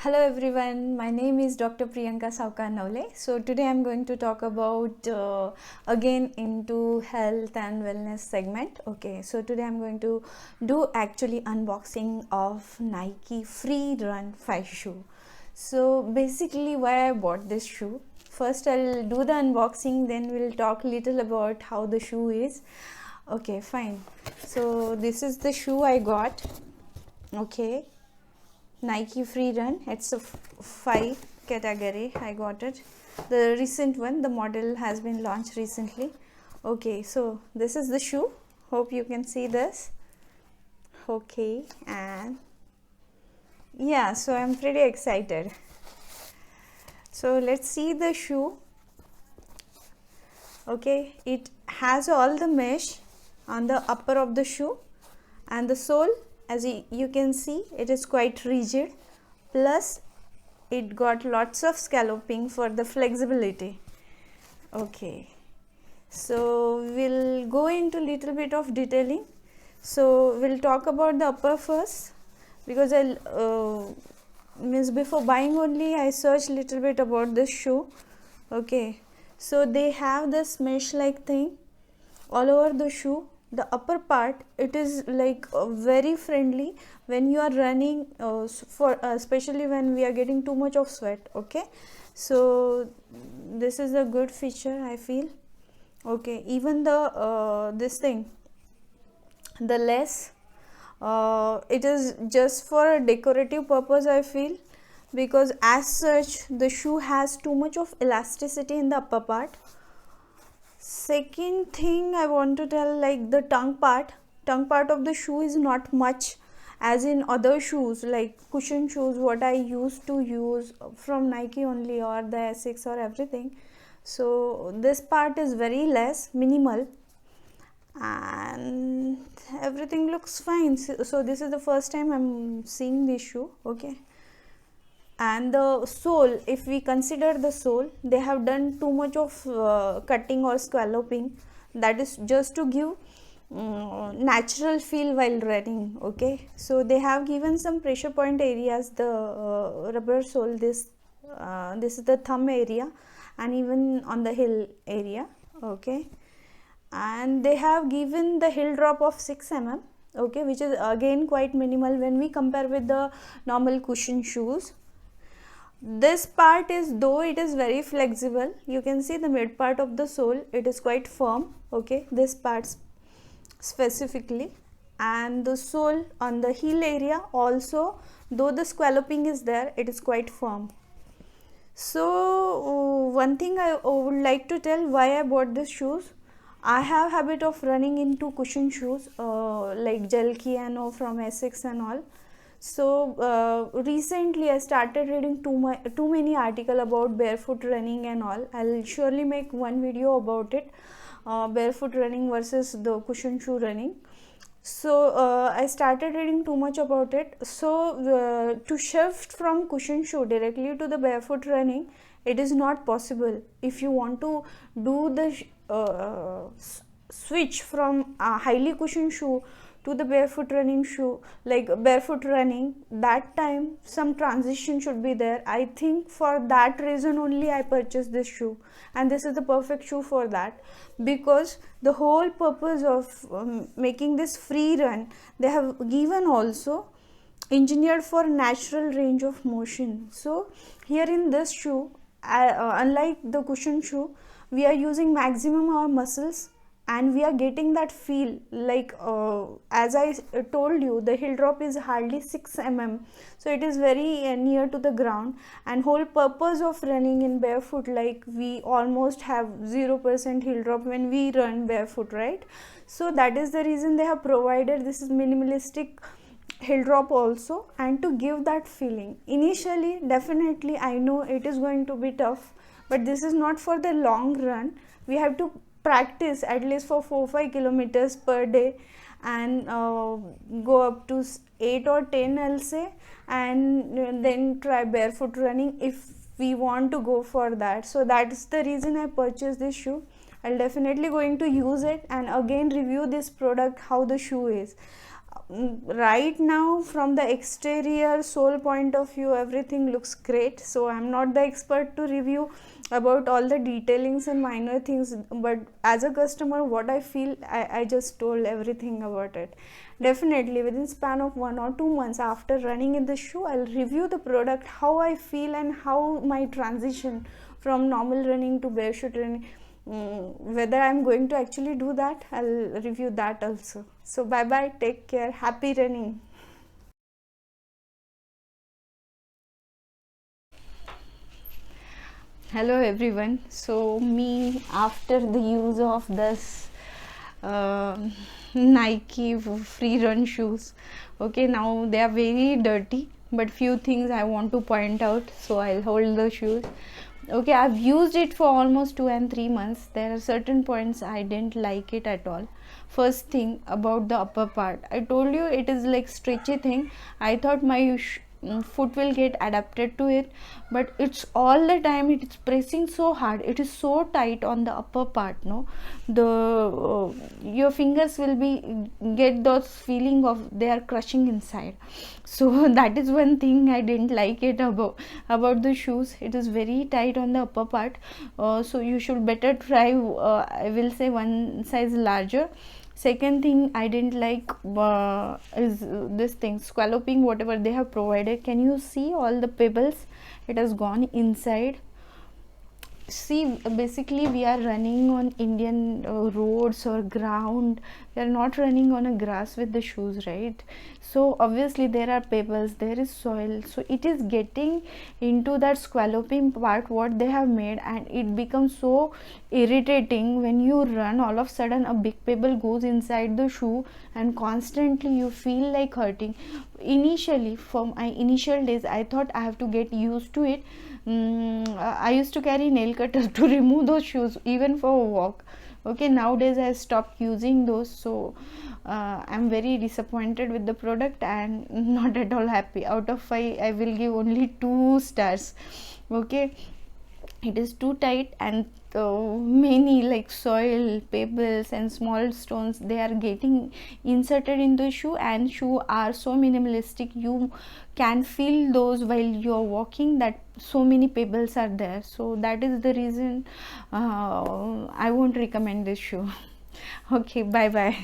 Hello everyone, my name is Dr. Priyanka Saukar Navle. So today I'm going to talk about again into health and wellness segment. Okay, so today I'm going to do actually unboxing of Nike Free Run 5 shoe. So basically why I bought this shoe. First I'll do the unboxing, then we'll talk little about how the shoe is. Okay, fine. So this is the shoe I got. Okay, Nike Free Run. It's a 5 category. I got it. The recent one, the model has been launched recently. Okay, so this is the shoe. Hope you can see this. Okay, and yeah, so I'm pretty excited. So let's see the shoe. Okay, it has all the mesh on the upper of the shoe, and the sole, as you can see, it is quite rigid, plus it got lots of scalloping for the flexibility. Okay, so we'll go into little bit of detailing. So we'll talk about the upper first, because before buying only I searched little bit about this shoe. Okay, so they have this mesh like thing all over the shoe. The upper part, it is like very friendly when you are running, especially when we are getting too much of sweat. Okay, so this is a good feature, I feel. Okay, even the this thing, the lace, it is just for a decorative purpose, I feel, because as such the shoe has too much of elasticity in the upper part. Second thing I want to tell, like the tongue part of the shoe is not much as in other shoes, like cushion shoes what I used to use from Nike only, or the Asics or everything. So this part is very less, minimal, and everything looks fine. So this is the first time I'm seeing this shoe. Okay, and the sole, if we consider the sole, they have done too much of cutting or scalloping. That is just to give natural feel while running. Okay, so they have given some pressure point areas, the rubber sole, this is the thumb area, and even on the heel area. Okay, and they have given the heel drop of 6 mm. Okay, which is again quite minimal when we compare with the normal cushion shoes. This part is, though it is very flexible, you can see the mid part of the sole, it is quite firm. Okay, this part specifically, and the sole on the heel area also, though the scalloping is there, it is quite firm. So one thing I would like to tell why I bought these shoes. I have habit of running into cushion shoes like Gelkiano from Asics and all. So recently I started reading too many articles about barefoot running and all. I'll surely make one video about it, barefoot running versus the cushion shoe running. So I started reading too much about it. So to shift from cushion shoe directly to the barefoot running, it is not possible. If you want to do the switch from a highly cushioned shoe to the barefoot running shoe, like barefoot running, that time some transition should be there. I think for that reason only I purchased this shoe, and this is the perfect shoe for that, because the whole purpose of making this free run, they have given also engineered for natural range of motion. So here in this shoe, unlike the cushion shoe, we are using maximum our muscles, and we are getting that feel like as I told you, the heel drop is hardly 6 mm, so it is very near to the ground, and whole purpose of running in barefoot, like we almost have 0% heel drop when we run barefoot, right? So that is the reason they have provided this minimalistic heel drop also, and to give that feeling. Initially, definitely I know it is going to be tough, but this is not for the long run. We have to practice at least for 4-5 kilometers per day, and go up to 8 or 10, I'll say, and then try barefoot running if we want to go for that. So that's the reason I purchased this shoe. I'll definitely going to use it and again review this product, how the shoe is. right now from the exterior sole point of view everything looks great, so I'm not the expert to review about all the detailings and minor things, but as a customer what I feel, I just told everything about it. Definitely within span of 1 or 2 months after running in the shoe, I'll review the product, how I feel and how my transition from normal running to barefoot running, whether I'm going to actually do that, I'll review that also. So bye bye, take care, happy running. Hello everyone. So me, after the use of this uh, Nike free run shoes, okay, now they are very dirty, but few things I want to point out, so I'll hold the shoes. Okay, I've used it for almost 2 and 3 months. There are certain points I didn't like it at all. First thing about the upper part, I told you it is like stretchy thing. I thought my foot will get adapted to it, but it's all the time it's pressing so hard, it is so tight on the upper part, no, the your fingers will be get those feeling of they are crushing inside. So that is one thing I didn't like it about the shoes. It is very tight on the upper part, so you should better try, I will say, one size larger. Second thing I didn't like is this thing scalloping, whatever they have provided. Can you see all the pebbles? It has gone inside. See, basically we are running on Indian roads or ground. We are not running on a grass with the shoes, right? So obviously there are pebbles, there is soil, so it is getting into that scalloping part what they have made, and it becomes so irritating when you run. All of a sudden a big pebble goes inside the shoe and constantly you feel like hurting. Initially, for my initial days, I thought I have to get used to it. I used to carry nail cutter to remove those shoes even for a walk. Okay, nowadays I stopped using those, so I'm very disappointed with the product and not at all happy. Out of 5 I will give only 2 stars. Okay, it is too tight, and many like soil, pebbles and small stones, they are getting inserted in the shoe, and shoe are so minimalistic, you can feel those while you are walking, that so many pebbles are there. So that is the reason I won't recommend this shoe. Okay, bye bye.